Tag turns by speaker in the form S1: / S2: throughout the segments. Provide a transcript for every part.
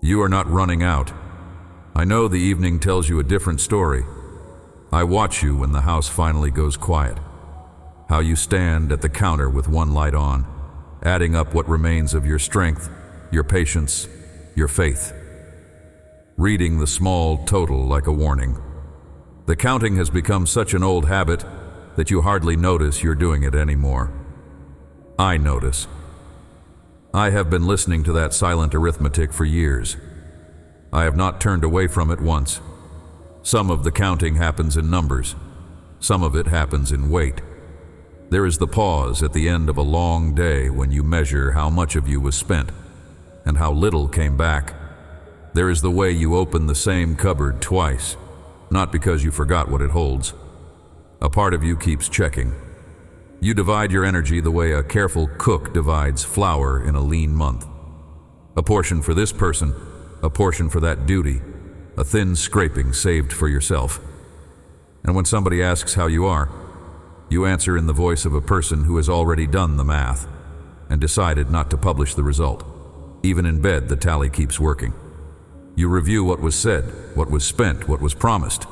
S1: You are not running out. I know the evening tells you a different story. I watch you when the house finally goes quiet. How you stand at the counter with one light on, adding up what remains of your strength, your patience, your faith. Reading the small total like a warning. The counting has become such an old habit that you hardly notice you're doing it anymore. I notice. I have been listening to that silent arithmetic for years. I have not turned away from it once. Some of the counting happens in numbers. Some of it happens in weight. There is the pause at the end of a long day when you measure how much of you was spent and how little came back. There is the way you open the same cupboard twice, not because you forgot what it holds. A part of you keeps checking. You divide your energy the way a careful cook divides flour in a lean month. A portion for this person, a portion for that duty, a thin scraping saved for yourself. And when somebody asks how you are, you answer in the voice of a person who has already done the math and decided not to publish the result. Even in bed, the tally keeps working. You review what was said, what was spent, what was promised.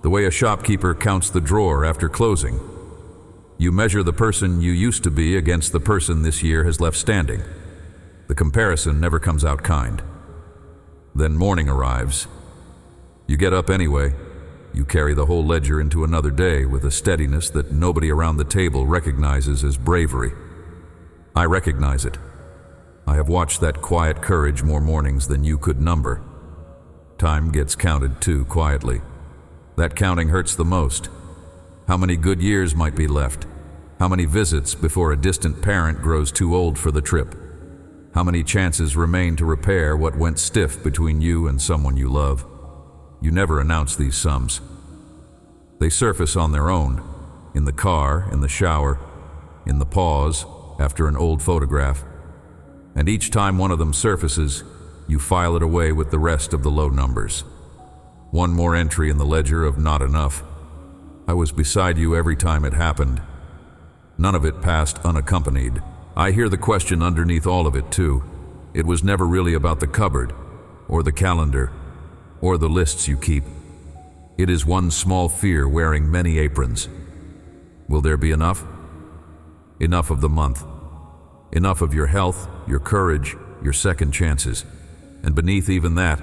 S1: The way a shopkeeper counts the drawer after closing. You measure the person you used to be against the person this year has left standing. The comparison never comes out kind. Then morning arrives. You get up anyway. You carry the whole ledger into another day with a steadiness that nobody around the table recognizes as bravery. I recognize it. I have watched that quiet courage more mornings than you could number. Time gets counted too quietly. That counting hurts the most. How many good years might be left? How many visits before a distant parent grows too old for the trip? How many chances remain to repair what went stiff between you and someone you love? You never announce these sums. They surface on their own, in the car, in the shower, in the pause after an old photograph. And each time one of them surfaces, you file it away with the rest of the low numbers. One more entry in the ledger of not enough. I was beside you every time it happened. None of it passed unaccompanied. I hear the question underneath all of it too. It was never really about the cupboard, or the calendar, or the lists you keep. It is one small fear wearing many aprons. Will there be enough? Enough of the month. Enough of your health, your courage, your second chances. And beneath even that,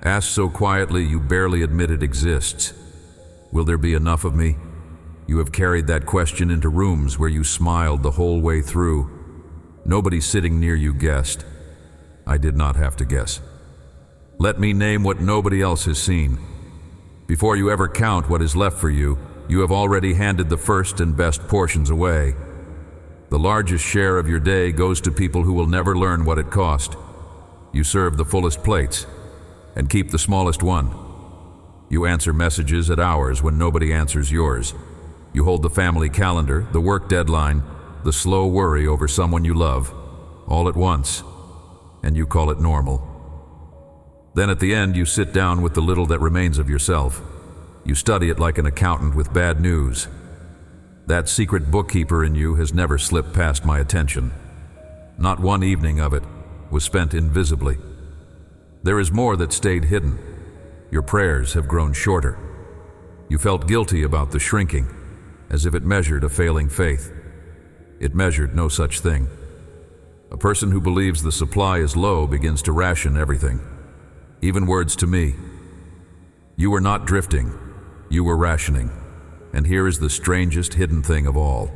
S1: asked so quietly you barely admit it exists. Will there be enough of me? You have carried that question into rooms where you smiled the whole way through. Nobody sitting near you guessed. I did not have to guess. Let me name what nobody else has seen. Before you ever count what is left for you, you have already handed the first and best portions away. The largest share of your day goes to people who will never learn what it cost. You serve the fullest plates and keep the smallest one. You answer messages at hours when nobody answers yours. You hold the family calendar, the work deadline, the slow worry over someone you love, all at once, and you call it normal. Then at the end, you sit down with the little that remains of yourself. You study it like an accountant with bad news. That secret bookkeeper in you has never slipped past my attention. Not one evening of it was spent invisibly. There is more that stayed hidden. Your prayers have grown shorter. You felt guilty about the shrinking, as if it measured a failing faith. It measured no such thing. A person who believes the supply is low begins to ration everything. Even words to me. You were not drifting, you were rationing. And here is the strangest hidden thing of all.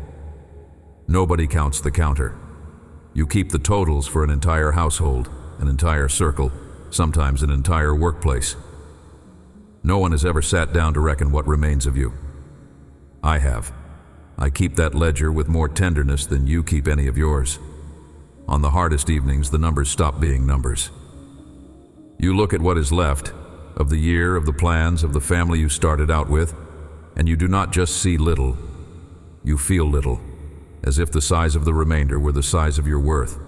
S1: Nobody counts the counter. You keep the totals for an entire household, an entire circle, sometimes an entire workplace. No one has ever sat down to reckon what remains of you. I have. I keep that ledger with more tenderness than you keep any of yours. On the hardest evenings, the numbers stop being numbers. You look at what is left, of the year, of the plans, of the family you started out with, and you do not just see little, you feel little, as if the size of the remainder were the size of your worth,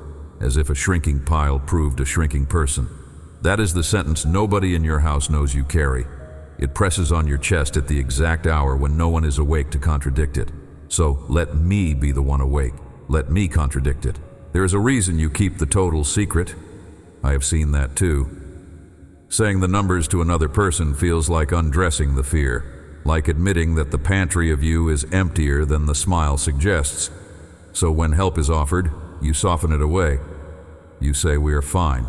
S1: as if a shrinking pile proved a shrinking person. That is the sentence nobody in your house knows you carry. It presses on your chest at the exact hour when no one is awake to contradict it. So let me be the one awake. Let me contradict it. There is a reason you keep the total secret. I have seen that too. Saying the numbers to another person feels like undressing the fear, like admitting that the pantry of you is emptier than the smile suggests. So when help is offered, you soften it away. You say, "We are fine."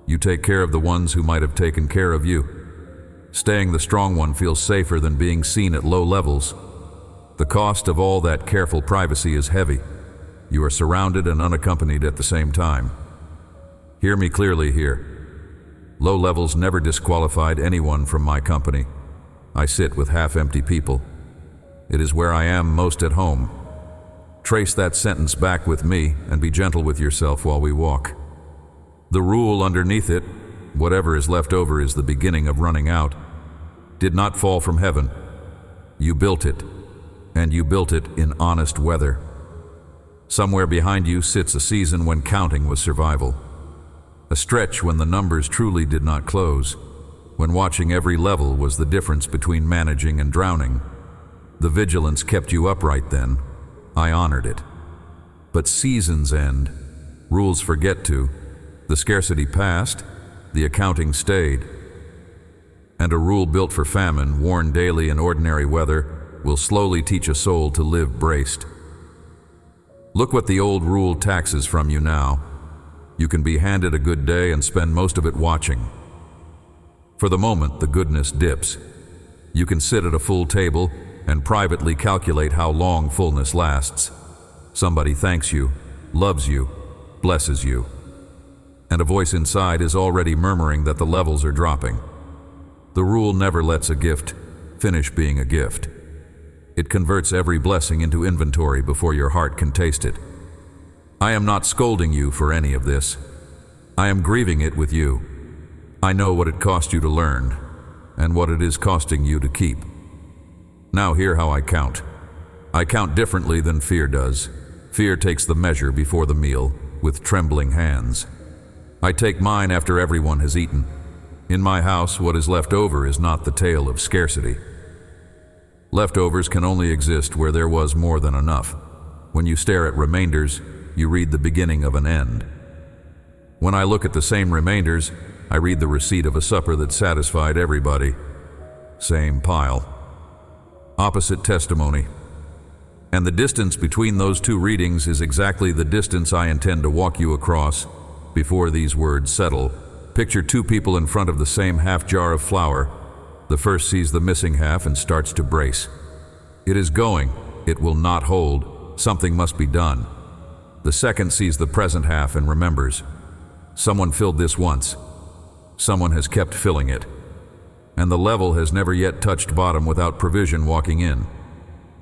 S1: You take care of the ones who might have taken care of you. Staying the strong one feels safer than being seen at low levels. The cost of all that careful privacy is heavy. You are surrounded and unaccompanied at the same time. Hear me clearly here. Low levels never disqualified anyone from my company. I sit with half-empty people. It is where I am most at home. Trace that sentence back with me and be gentle with yourself while we walk. The rule underneath it, whatever is left over is the beginning of running out, did not fall from heaven. You built it, and you built it in honest weather. Somewhere behind you sits a season when counting was survival. A stretch when the numbers truly did not close, when watching every level was the difference between managing and drowning. The vigilance kept you upright then. I honored it. But seasons end. Rules forget to. The scarcity passed. The accounting stayed. And a rule built for famine, worn daily in ordinary weather, will slowly teach a soul to live braced. Look what the old rule taxes from you now. You can be handed a good day and spend most of it watching. For the moment, the goodness dips. You can sit at a full table and privately calculate how long fullness lasts. Somebody thanks you, loves you, blesses you. And a voice inside is already murmuring that the levels are dropping. The rule never lets a gift finish being a gift. It converts every blessing into inventory before your heart can taste it. I am not scolding you for any of this. I am grieving it with you. I know what it cost you to learn, and what it is costing you to keep. Now hear how I count. I count differently than fear does. Fear takes the measure before the meal, with trembling hands. I take mine after everyone has eaten. In my house, what is left over is not the tale of scarcity. Leftovers can only exist where there was more than enough. When you stare at remainders, you read the beginning of an end. When I look at the same remainders, I read the receipt of a supper that satisfied everybody. Same pile. Opposite testimony. And the distance between those two readings is exactly the distance I intend to walk you across before these words settle. Picture two people in front of the same half jar of flour. The first sees the missing half and starts to brace. It is going. It will not hold. Something must be done. The second sees the present half and remembers. Someone filled this once. Someone has kept filling it. And the level has never yet touched bottom without provision walking in.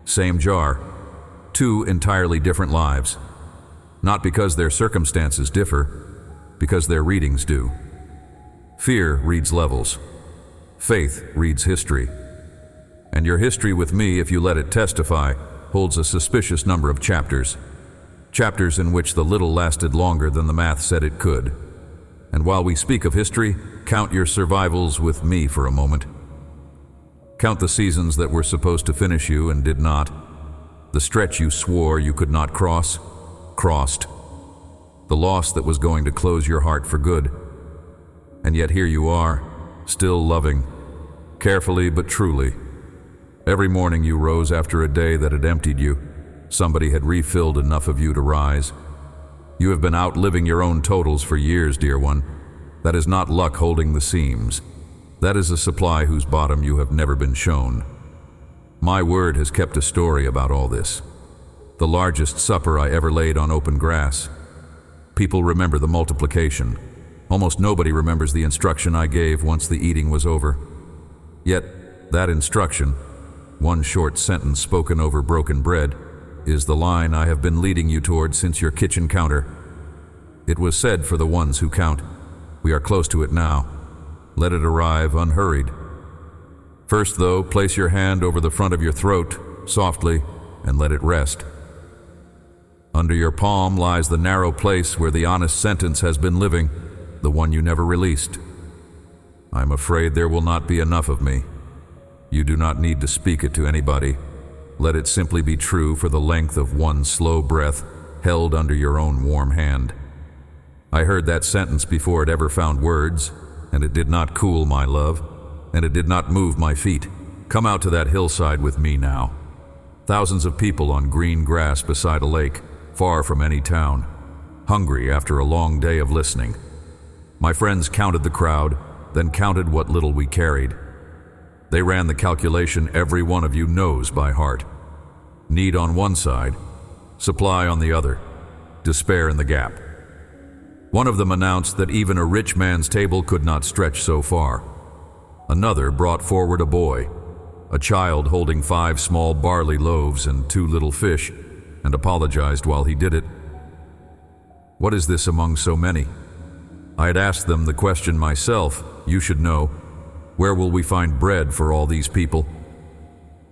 S1: Same jar. Two entirely different lives. Not because their circumstances differ, because their readings do. Fear reads levels. Faith reads history. And your history with me, if you let it testify, holds a suspicious number of chapters. Chapters in which the little lasted longer than the math said it could. And while we speak of history, count your survivals with me for a moment. Count the seasons that were supposed to finish you and did not. The stretch you swore you could not cross, crossed. The loss that was going to close your heart for good. And yet here you are, still loving, carefully but truly. Every morning you rose after a day that had emptied you. Somebody had refilled enough of you to rise. You have been outliving your own totals for years, dear one. That is not luck holding the seams. That is a supply whose bottom you have never been shown. My word has kept a story about all this. The largest supper I ever laid on open grass. People remember the multiplication. Almost nobody remembers the instruction I gave once the eating was over. Yet, that instruction, one short sentence spoken over broken bread, is the line I have been leading you toward since your kitchen counter. It was said for the ones who count. We are close to it now. Let it arrive unhurried. First, though, place your hand over the front of your throat, softly, and let it rest. Under your palm lies the narrow place where the honest sentence has been living, the one you never released. I'm afraid there will not be enough of me. You do not need to speak it to anybody. Let it simply be true for the length of one slow breath held under your own warm hand. I heard that sentence before it ever found words, and it did not cool my love, and it did not move my feet. Come out to that hillside with me now. Thousands of people on green grass beside a lake, far from any town, hungry after a long day of listening. My friends counted the crowd, then counted what little we carried. They ran the calculation every one of you knows by heart. Need on one side, supply on the other, despair in the gap. One of them announced that even a rich man's table could not stretch so far. Another brought forward a boy, a child holding 5 small barley loaves and 2 little fish, and apologized while he did it. What is this among so many? I had asked them the question myself. You should know. Where will we find bread for all these people?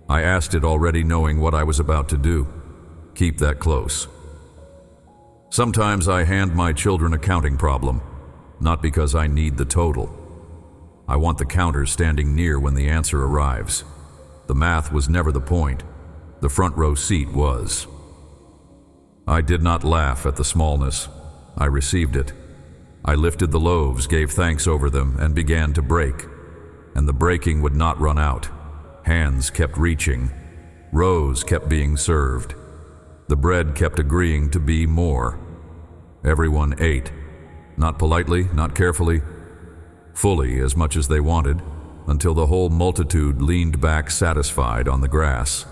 S1: I asked it already knowing what I was about to do. Keep that close. Sometimes I hand my children a counting problem, not because I need the total. I want the counter standing near when the answer arrives. The math was never the point. The front row seat was. I did not laugh at the smallness. I received it. I lifted the loaves, gave thanks over them, and began to break. And the breaking would not run out. Hands kept reaching. Rows kept being served. The bread kept agreeing to be more. Everyone ate. Not politely, not carefully. Fully as much as they wanted, until the whole multitude leaned back satisfied on the grass.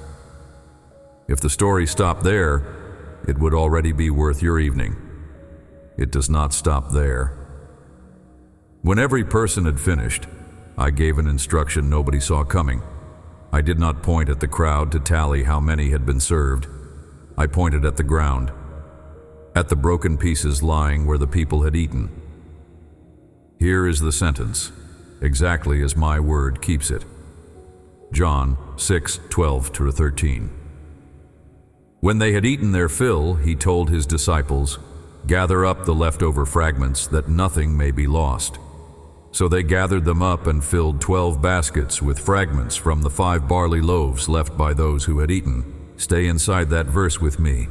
S1: If the story stopped there, it would already be worth your evening. It does not stop there. When every person had finished, I gave an instruction nobody saw coming. I did not point at the crowd to tally how many had been served. I pointed at the ground, at the broken pieces lying where the people had eaten. Here is the sentence, exactly as my word keeps it. John 6:12-13. When they had eaten their fill, he told his disciples, "Gather up the leftover fragments, that nothing may be lost." So they gathered them up and filled 12 baskets with fragments from the 5 barley loaves left by those who had eaten. Stay inside that verse with me.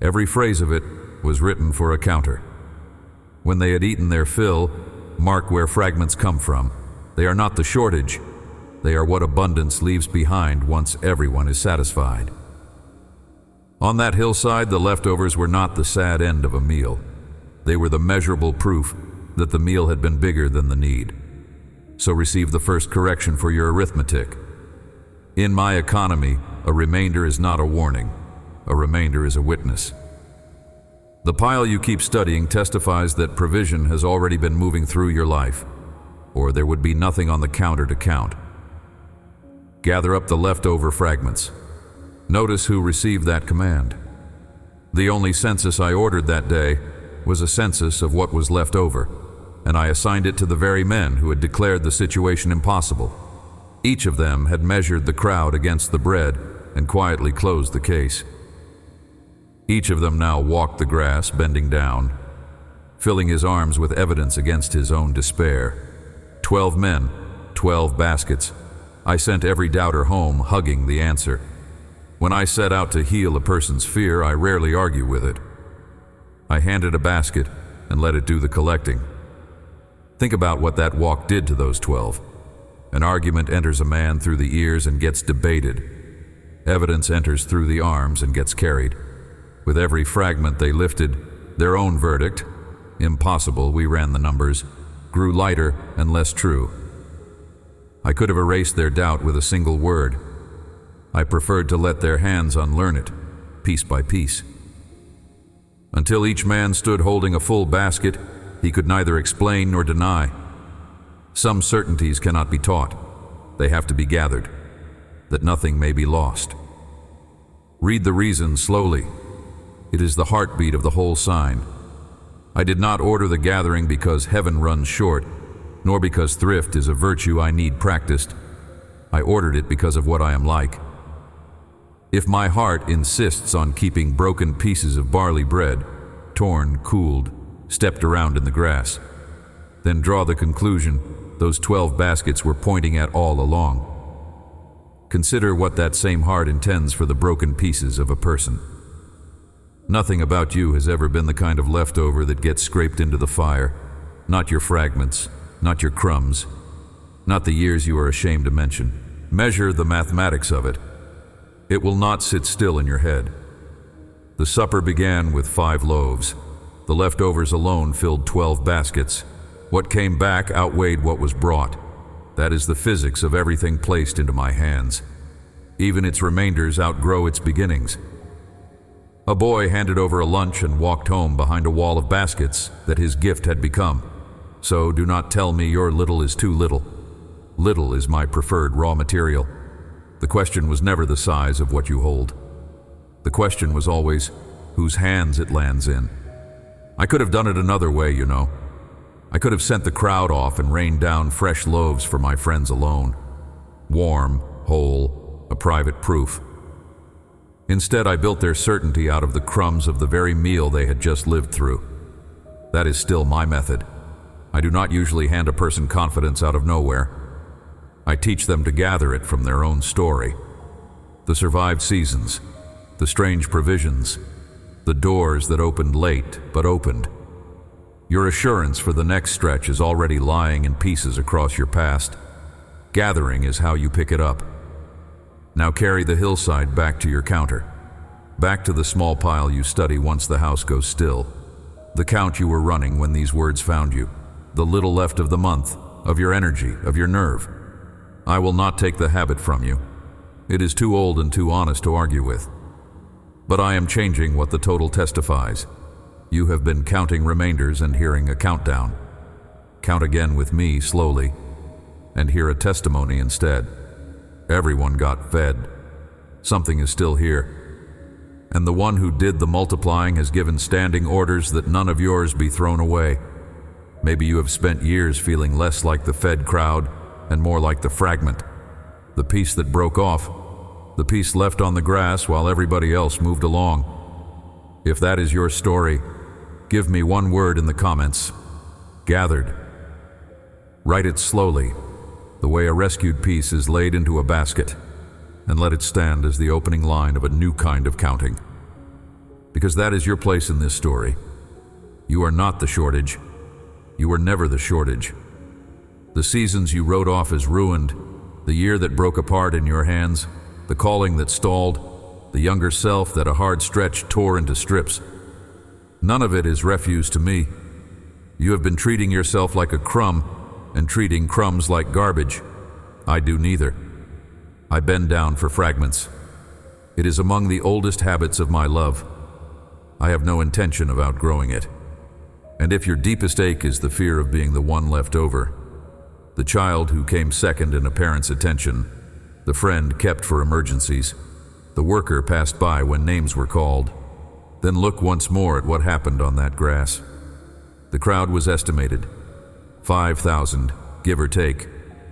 S1: Every phrase of it was written for a counter. When they had eaten their fill, mark where fragments come from. They are not the shortage. They are what abundance leaves behind once everyone is satisfied. On that hillside, the leftovers were not the sad end of a meal. They were the measurable proof that the meal had been bigger than the need. So receive the first correction for your arithmetic. In my economy, a remainder is not a warning. A remainder is a witness. The pile you keep studying testifies that provision has already been moving through your life, or there would be nothing on the counter to count. Gather up the leftover fragments. Notice who received that command. The only census I ordered that day was a census of what was left over, and I assigned it to the very men who had declared the situation impossible. Each of them had measured the crowd against the bread and quietly closed the case. Each of them now walked the grass, bending down, filling his arms with evidence against his own despair. 12 men, 12 baskets. I sent every doubter home, hugging the answer. When I set out to heal a person's fear, I rarely argue with it. I handed a basket and let it do the collecting. Think about what that walk did to those 12. An argument enters a man through the ears and gets debated. Evidence enters through the arms and gets carried. With every fragment they lifted, their own verdict, impossible, we ran the numbers, grew lighter and less true. I could have erased their doubt with a single word. I preferred to let their hands unlearn it, piece by piece. Until each man stood holding a full basket, he could neither explain nor deny. Some certainties cannot be taught. They have to be gathered, that nothing may be lost. Read the reason slowly. It is the heartbeat of the whole sign. I did not order the gathering because heaven runs short, nor because thrift is a virtue I need practiced. I ordered it because of what I am like. If my heart insists on keeping broken pieces of barley bread, torn, cooled, stepped around in the grass, then draw the conclusion those 12 baskets were pointing at all along. Consider what that same heart intends for the broken pieces of a person. Nothing about you has ever been the kind of leftover that gets scraped into the fire, not your fragments, not your crumbs, not the years you are ashamed to mention. Measure the mathematics of it. It will not sit still in your head. The supper began with 5 loaves. The leftovers alone filled 12 baskets. What came back outweighed what was brought. That is the physics of everything placed into my hands. Even its remainders outgrow its beginnings. A boy handed over a lunch and walked home behind a wall of baskets that his gift had become. So do not tell me your little is too little. Little is my preferred raw material. The question was never the size of what you hold. The question was always whose hands it lands in. I could have done it another way, you know. I could have sent the crowd off and rained down fresh loaves for my friends alone. Warm, whole, a private proof. Instead, I built their certainty out of the crumbs of the very meal they had just lived through. That is still my method. I do not usually hand a person confidence out of nowhere. I teach them to gather it from their own story. The survived seasons, the strange provisions, the doors that opened late but opened. Your assurance for the next stretch is already lying in pieces across your past. Gathering is how you pick it up. Now carry the hillside back to your counter, back to the small pile you study once the house goes still, the count you were running when these words found you, the little left of the month, of your energy, of your nerve. I will not take the habit from you. It is too old and too honest to argue with. But I am changing what the total testifies. You have been counting remainders and hearing a countdown. Count again with me slowly, and hear a testimony instead. Everyone got fed. Something is still here. And the one who did the multiplying has given standing orders that none of yours be thrown away. Maybe you have spent years feeling less like the fed crowd and more like the fragment, the piece that broke off, the piece left on the grass while everybody else moved along. If that is your story, give me one word in the comments: gathered. Write it slowly, the way a rescued piece is laid into a basket, and let it stand as the opening line of a new kind of counting. Because that is your place in this story. You are not the shortage. You were never the shortage. The seasons you wrote off as ruined, the year that broke apart in your hands, the calling that stalled, the younger self that a hard stretch tore into strips. None of it is refuse to me. You have been treating yourself like a crumb and treating crumbs like garbage. I do neither. I bend down for fragments. It is among the oldest habits of my love. I have no intention of outgrowing it. And if your deepest ache is the fear of being the one left over, the child who came second in a parent's attention, the friend kept for emergencies, the worker passed by when names were called, then look once more at what happened on that grass. The crowd was estimated 5,000, give or take.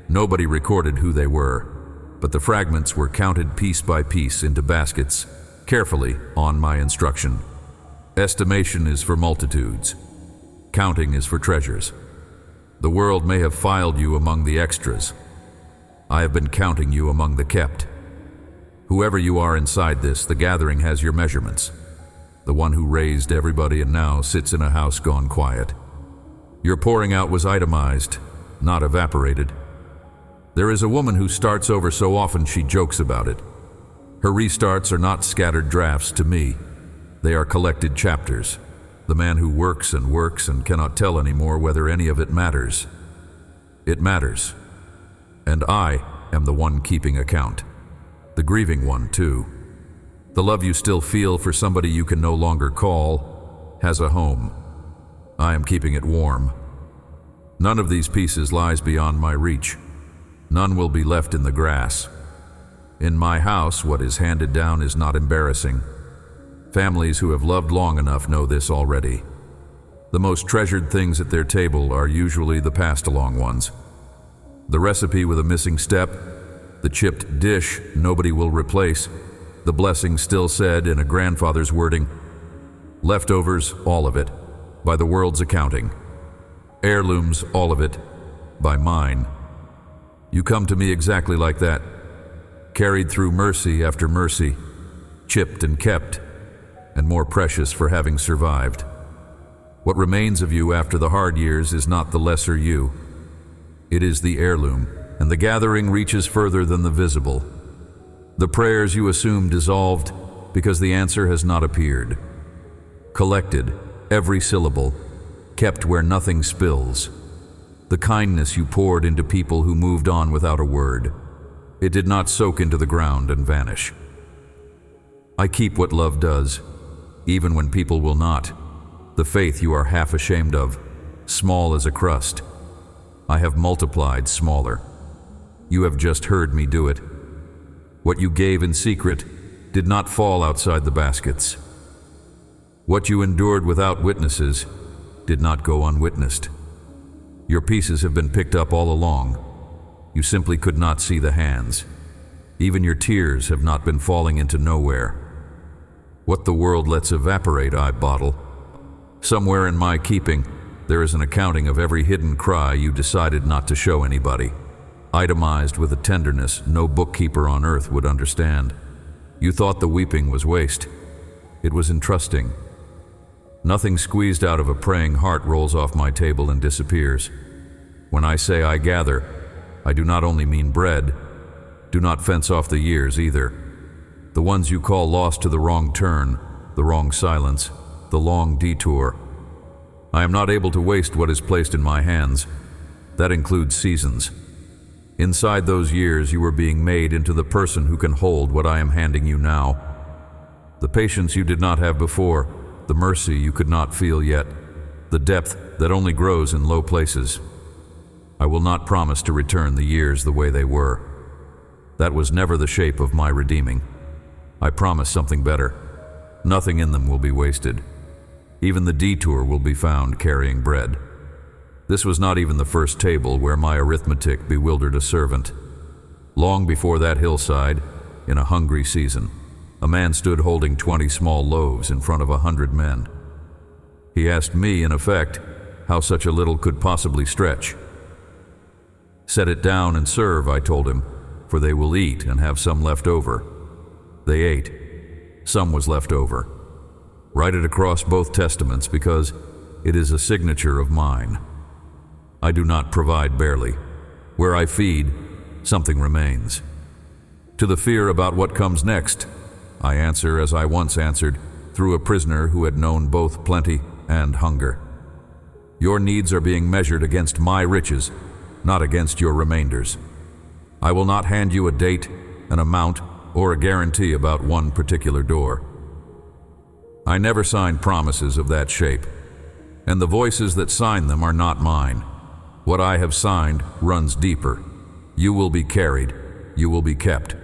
S1: Nobody recorded who they were, but the fragments were counted piece by piece into baskets, carefully on my instruction. Estimation is for multitudes. Counting is for treasures. The world may have filed you among the extras. I have been counting you among the kept. Whoever you are inside this, the gathering has your measurements. The one who raised everybody and now sits in a house gone quiet. Your pouring out was itemized, not evaporated. There is a woman who starts over so often she jokes about it. Her restarts are not scattered drafts to me. They are collected chapters. The man who works and cannot tell anymore whether any of it matters. It matters. And I am the one keeping account. The grieving one, too. The love you still feel for somebody you can no longer call has a home. I am keeping it warm. None of these pieces lies beyond my reach. None will be left in the grass. In my house, what is handed down is not embarrassing. Families who have loved long enough know this already. The most treasured things at their table are usually the passed-along ones. The recipe with a missing step, the chipped dish nobody will replace, the blessing still said in a grandfather's wording. Leftovers, all of it, by the world's accounting. Heirlooms, all of it, by mine. You come to me exactly like that, carried through mercy after mercy, chipped and kept, and more precious for having survived. What remains of you after the hard years is not the lesser you. It is the heirloom, and the gathering reaches further than the visible. The prayers you assume dissolved because the answer has not appeared. Collected, every syllable, kept where nothing spills. The kindness you poured into people who moved on without a word. It did not soak into the ground and vanish. I keep what love does, even when people will not. The faith you are half ashamed of, small as a crust. I have multiplied smaller. You have just heard me do it. What you gave in secret did not fall outside the baskets. What you endured without witnesses did not go unwitnessed. Your pieces have been picked up all along. You simply could not see the hands. Even your tears have not been falling into nowhere. What the world lets evaporate, I bottle. Somewhere in my keeping, there is an accounting of every hidden cry you decided not to show anybody, itemized with a tenderness no bookkeeper on earth would understand. You thought the weeping was waste. It was entrusting. Nothing squeezed out of a praying heart rolls off my table and disappears. When I say I gather, I do not only mean bread. Do not fence off the years either. The ones you call lost to the wrong turn, the wrong silence, the long detour. I am not able to waste what is placed in my hands. That includes seasons. Inside those years, you were being made into the person who can hold what I am handing you now. The patience you did not have before, the mercy you could not feel yet, the depth that only grows in low places. I will not promise to return the years the way they were. That was never the shape of my redeeming. I promise something better. Nothing in them will be wasted. Even the detour will be found carrying bread. This was not even the first table where my arithmetic bewildered a servant. Long before that hillside, in a hungry season, a man stood holding 20 small loaves in front of 100 men. He asked me, in effect, how such a little could possibly stretch. Set it down and serve, I told him, for they will eat and have some left over. They ate. Some was left over. Write it across both testaments because it is a signature of mine. I do not provide barely. Where I feed, something remains. To the fear about what comes next, I answer as I once answered through a prisoner who had known both plenty and hunger. Your needs are being measured against my riches, not against your remainders. I will not hand you a date, an amount, or a guarantee about one particular door. I never signed promises of that shape, and the voices that sign them are not mine. What I have signed runs deeper. You will be carried. You will be kept.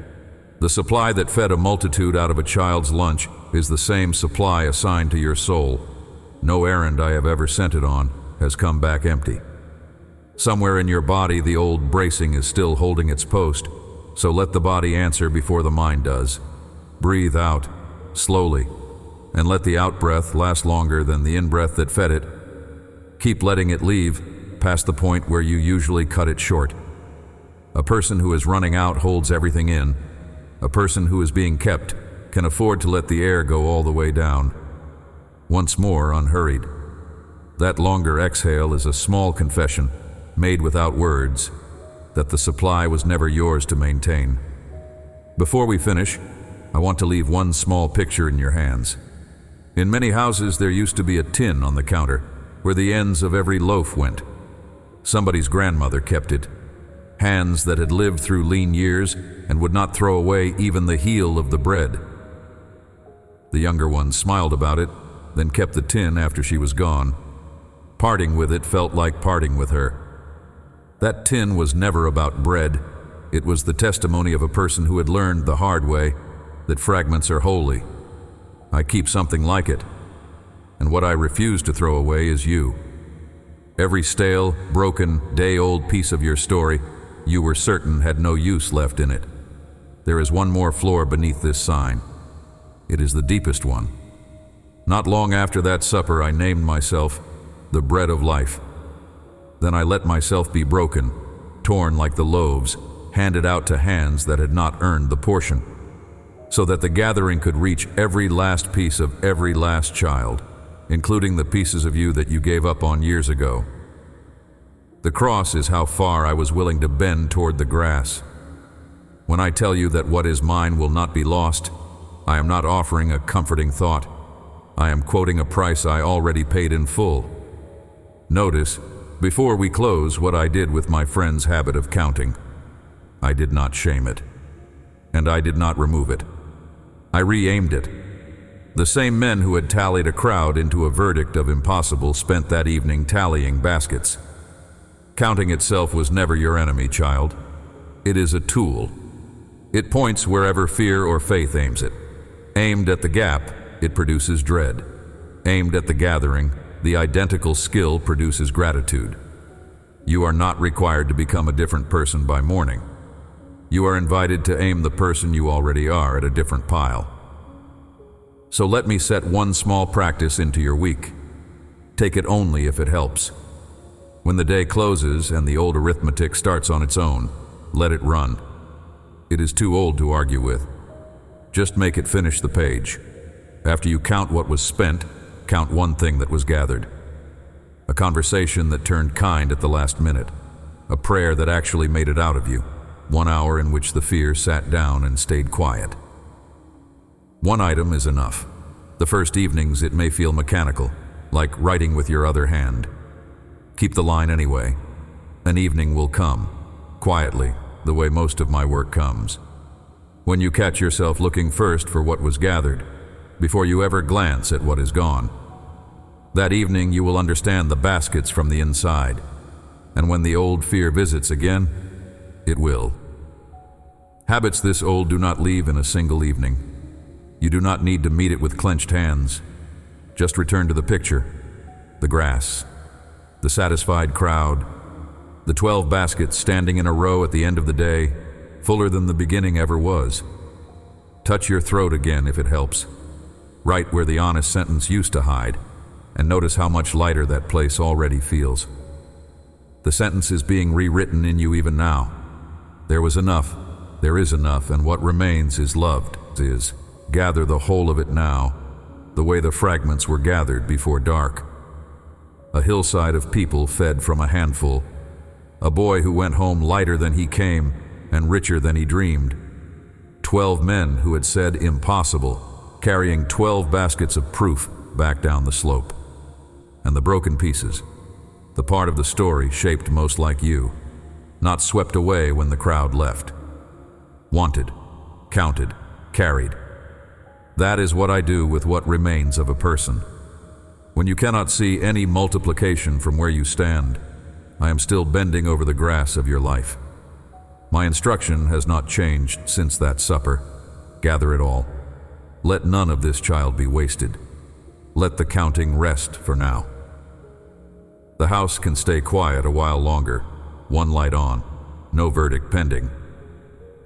S1: The supply that fed a multitude out of a child's lunch is the same supply assigned to your soul. No errand I have ever sent it on has come back empty. Somewhere in your body the old bracing is still holding its post, so let the body answer before the mind does. Breathe out, slowly, and let the out-breath last longer than the in-breath that fed it. Keep letting it leave, past the point where you usually cut it short. A person who is running out holds everything in. A person who is being kept can afford to let the air go all the way down. Once more, unhurried. That longer exhale is a small confession, made without words, that the supply was never yours to maintain. Before we finish, I want to leave one small picture in your hands. In many houses there used to be a tin on the counter where the ends of every loaf went. Somebody's grandmother kept it. Hands that had lived through lean years and would not throw away even the heel of the bread. The younger ones smiled about it, then kept the tin after she was gone. Parting with it felt like parting with her. That tin was never about bread. It was the testimony of a person who had learned the hard way that fragments are holy. I keep something like it, and what I refuse to throw away is you. Every stale, broken, day-old piece of your story you were certain had no use left in it. There is one more floor beneath this sign. It is the deepest one. Not long after that supper, I named myself the bread of life. Then I let myself be broken, torn like the loaves, handed out to hands that had not earned the portion, so that the gathering could reach every last piece of every last child, including the pieces of you that you gave up on years ago. The cross is how far I was willing to bend toward the grass. When I tell you that what is mine will not be lost, I am not offering a comforting thought. I am quoting a price I already paid in full. Notice, before we close, what I did with my friend's habit of counting. I did not shame it, and I did not remove it. I re-aimed it. The same men who had tallied a crowd into a verdict of impossible spent that evening tallying baskets. Counting itself was never your enemy, child. It is a tool. It points wherever fear or faith aims it. Aimed at the gap, it produces dread. Aimed at the gathering, the identical skill produces gratitude. You are not required to become a different person by morning. You are invited to aim the person you already are at a different pile. So let me set one small practice into your week. Take it only if it helps. When the day closes and the old arithmetic starts on its own, let it run. It is too old to argue with. Just make it finish the page. After you count what was spent, count one thing that was gathered. A conversation that turned kind at the last minute. A prayer that actually made it out of you. 1 hour in which the fear sat down and stayed quiet. One item is enough. The first evenings it may feel mechanical, like writing with your other hand. Keep the line anyway. An evening will come, quietly, the way most of my work comes. When you catch yourself looking first for what was gathered, before you ever glance at what is gone. That evening you will understand the baskets from the inside, and when the old fear visits again, it will. Habits this old do not leave in a single evening. You do not need to meet it with clenched hands. Just return to the picture, the grass, the satisfied crowd, the 12 baskets standing in a row at the end of the day, fuller than the beginning ever was. Touch your throat again if it helps. Right where the honest sentence used to hide, and notice how much lighter that place already feels. The sentence is being rewritten in you even now. There was enough, there is enough, and what remains is loved, is gather the whole of it now, the way the fragments were gathered before dark. A hillside of people fed from a handful. A boy who went home lighter than he came and richer than he dreamed. 12 men who had said impossible, carrying 12 baskets of proof back down the slope. And the broken pieces, the part of the story shaped most like you, not swept away when the crowd left. Wanted, counted, carried. That is what I do with what remains of a person. When you cannot see any multiplication from where you stand, I am still bending over the grass of your life. My instruction has not changed since that supper. Gather it all. Let none of this child be wasted. Let the counting rest for now. The house can stay quiet a while longer, one light on, no verdict pending.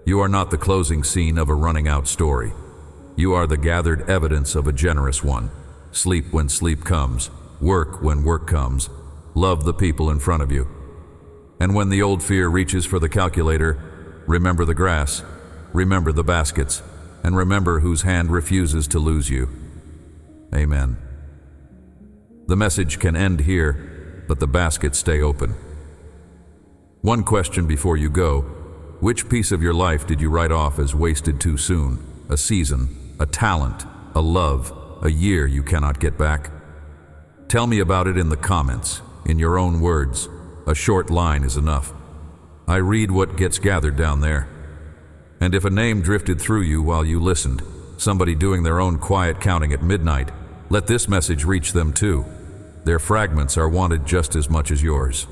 S1: You are not the closing scene of a running out story. You are the gathered evidence of a generous one. Sleep when sleep comes, work when work comes, love the people in front of you. And when the old fear reaches for the calculator, remember the grass, remember the baskets, and remember whose hand refuses to lose you. Amen. The message can end here, but the baskets stay open. One question before you go: which piece of your life did you write off as wasted too soon? A season, a talent, a love, a year you cannot get back? Tell me about it in the comments, in your own words. A short line is enough. I read what gets gathered down there. And if a name drifted through you while you listened, somebody doing their own quiet counting at midnight, let this message reach them too. Their fragments are wanted just as much as yours.